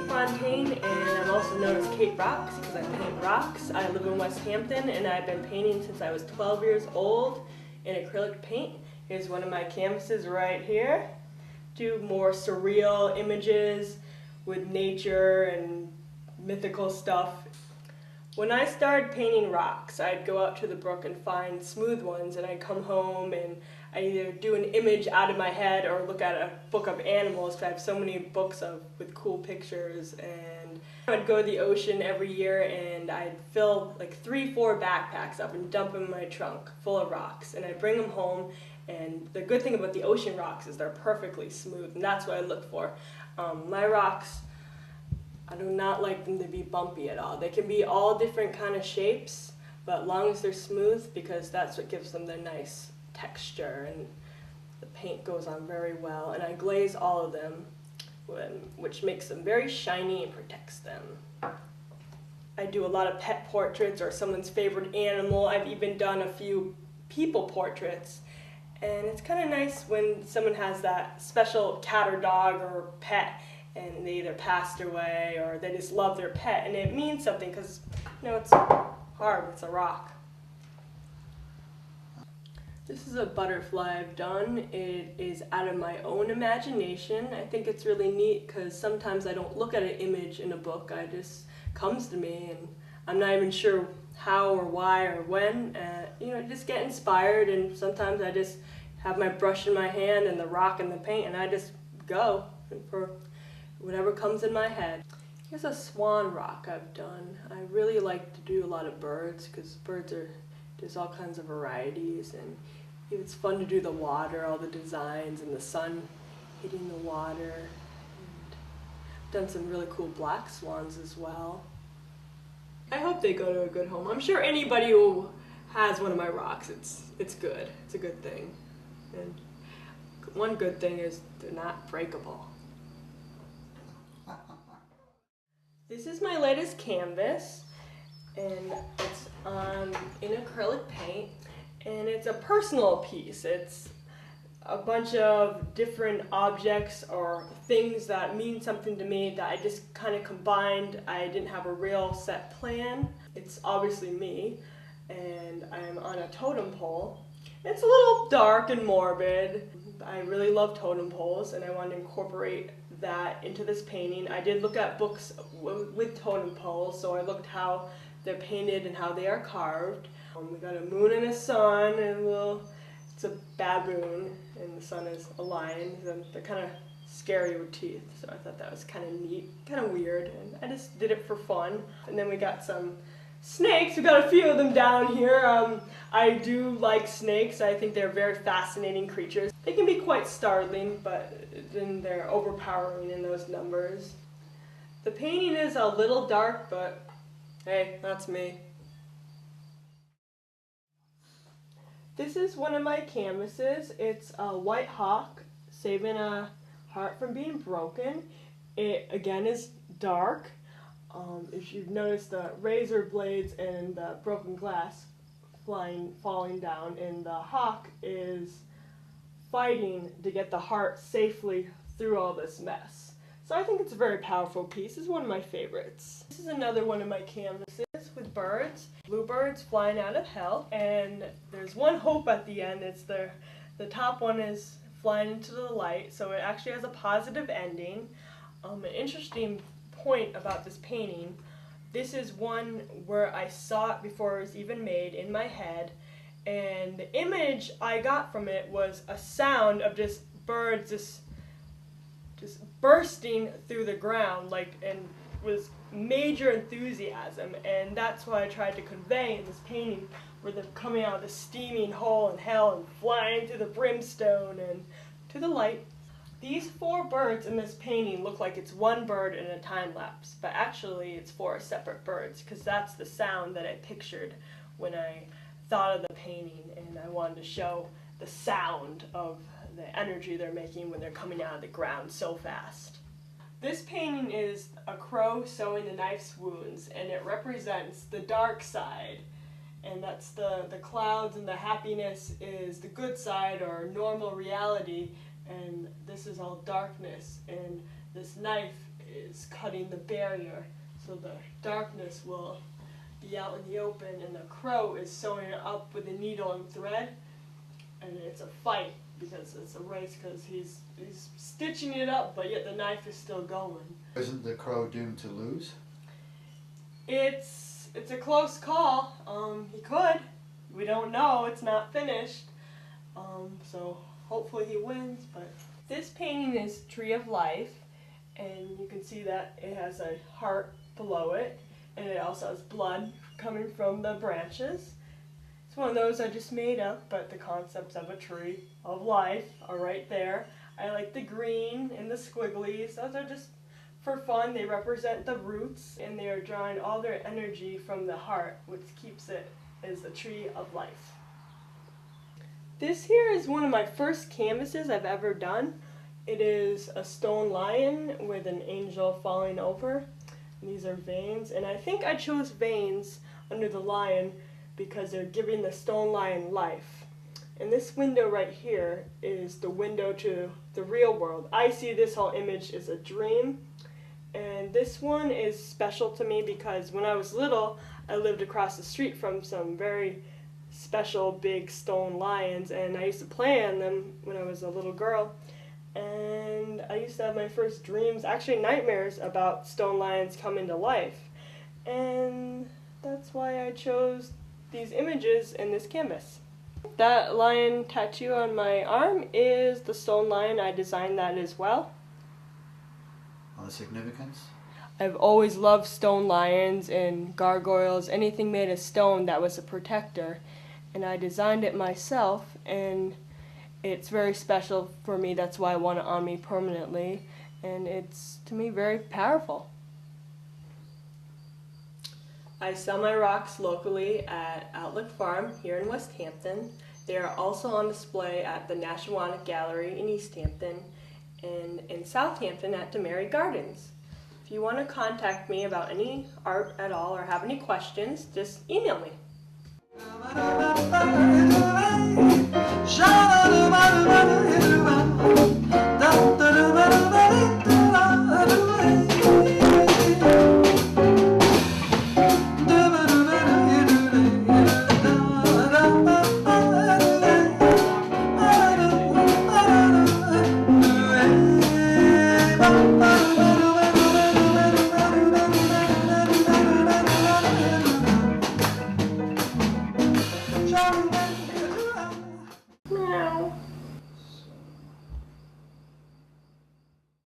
Fontaine, and I'm also known as Kate Rocks because I paint rocks. I live in Westhampton and I've been painting since I was 12 years old in acrylic paint. Here's one of my canvases right here. Do more surreal images with nature and mythical stuff. When I started painting rocks, I'd go out to the brook and find smooth ones, and I'd come home and I'd either do an image out of my head or look at a book of animals, because I have so many books with cool pictures. And I'd go to the ocean every year and I'd fill like 3-4 backpacks up and dump them in my trunk full of rocks, and I'd bring them home. And the good thing about the ocean rocks is they're perfectly smooth, and that's what I look for. My rocks, I do not like them to be bumpy at all. They can be all different kind of shapes, but as long as they're smooth, because that's what gives them their nice texture, and the paint goes on very well. And I glaze all of them, which makes them very shiny and protects them. I do a lot of pet portraits or someone's favorite animal. I've even done a few people portraits, and it's kind of nice when someone has that special cat or dog or pet and they either passed away or they just love their pet, and it means something because, you know, it's hard, it's a rock. This is a butterfly I've done. It is out of my own imagination. I think it's really neat because sometimes I don't look at an image in a book, it just comes to me and I'm not even sure how or why or when. You know, I just get inspired, and sometimes I just have my brush in my hand and the rock and the paint, and I just go for whatever comes in my head. Here's a swan rock I've done. I really like to do a lot of birds because there's all kinds of varieties, and it's fun to do the water, all the designs and the sun hitting the water. And I've done some really cool black swans as well. I hope they go to a good home. I'm sure anybody who has one of my rocks, it's good. It's a good thing. And one good thing is they're not breakable. This is my latest canvas, and it's in acrylic paint, and it's a personal piece. It's a bunch of different objects or things that mean something to me that I just kind of combined. I didn't have a real set plan. It's obviously me, and I'm on a totem pole. It's a little dark and morbid. I really love totem poles, and I wanted to incorporate that into this painting. I did look at books with totem poles, so I looked how they're painted and how they are carved. We got a moon and a sun, and it's a baboon, and the sun is a lion, and they're kind of scary with teeth, so I thought that was kind of neat, kind of weird, and I just did it for fun. And then we got some snakes. We got a few of them down here. I do like snakes. I think they're very fascinating creatures. They can be quite startling, but then they're overpowering in those numbers. The painting is a little dark, but hey, that's me. This is one of my canvases. It's a white hawk saving a heart from being broken. It again is dark. If you've noticed the razor blades and the broken glass falling down, and the hawk is fighting to get the heart safely through all this mess. So I think it's a very powerful piece. It's one of my favorites. This is another one of my canvases with birds. Bluebirds flying out of hell, and there's one hope at the end. It's the top one is flying into the light, so it actually has a positive ending. An interesting point about this painting, this is one where I saw it before it was even made in my head, and the image I got from it was a sound of just birds just bursting through the ground, and was major enthusiasm, and that's what I tried to convey in this painting, where they're coming out of the steaming hole in hell and flying through the brimstone and to the light. These 4 birds in this painting look like it's one bird in a time lapse, but actually it's 4 separate birds, because that's the sound that I pictured when I thought of the painting, and I wanted to show the sound of the energy they're making when they're coming out of the ground so fast. This painting is a crow sewing the knife's wounds, and it represents the dark side, and that's the clouds, and the happiness is the good side or normal reality, and this is all darkness, and this knife is cutting the barrier, so the darkness will be out in the open, and the crow is sewing it up with a needle and thread, and it's a fight because it's a race, because he's stitching it up, but yet the knife is still going. Isn't the crow doomed to lose? It's a close call. He could. We don't know. It's not finished. So hopefully he wins. But this painting is Tree of Life, and you can see that it has a heart below it, and it also has blood coming from the branches. It's one of those I just made up, but the concepts of a tree of life are right there. I like the green and the squigglies. Those are just for fun. They represent the roots, and they are drawing all their energy from the heart, which keeps it as a tree of life. This here is one of my first canvases I've ever done. It is a stone lion with an angel falling over. And these are veins, and I think I chose veins under the lion because they're giving the stone lion life. And this window right here is the window to the real world. I see this whole image as a dream. And this one is special to me because when I was little, I lived across the street from some very special big stone lions, and I used to play on them when I was a little girl. And I used to have my first dreams, actually nightmares, about stone lions coming to life. And that's why I chose these images in this canvas. That lion tattoo on my arm is the stone lion. I designed that as well. The significance? I've always loved stone lions and gargoyles, anything made of stone that was a protector, and I designed it myself, and it's very special for me. That's why I want it on me permanently, and it's, to me, very powerful. I sell my rocks locally at Outlook Farm here in Westhampton. They are also on display at the Nashawanack Gallery in Easthampton, and in Southampton at DeMary Gardens. If you want to contact me about any art at all or have any questions, just email me.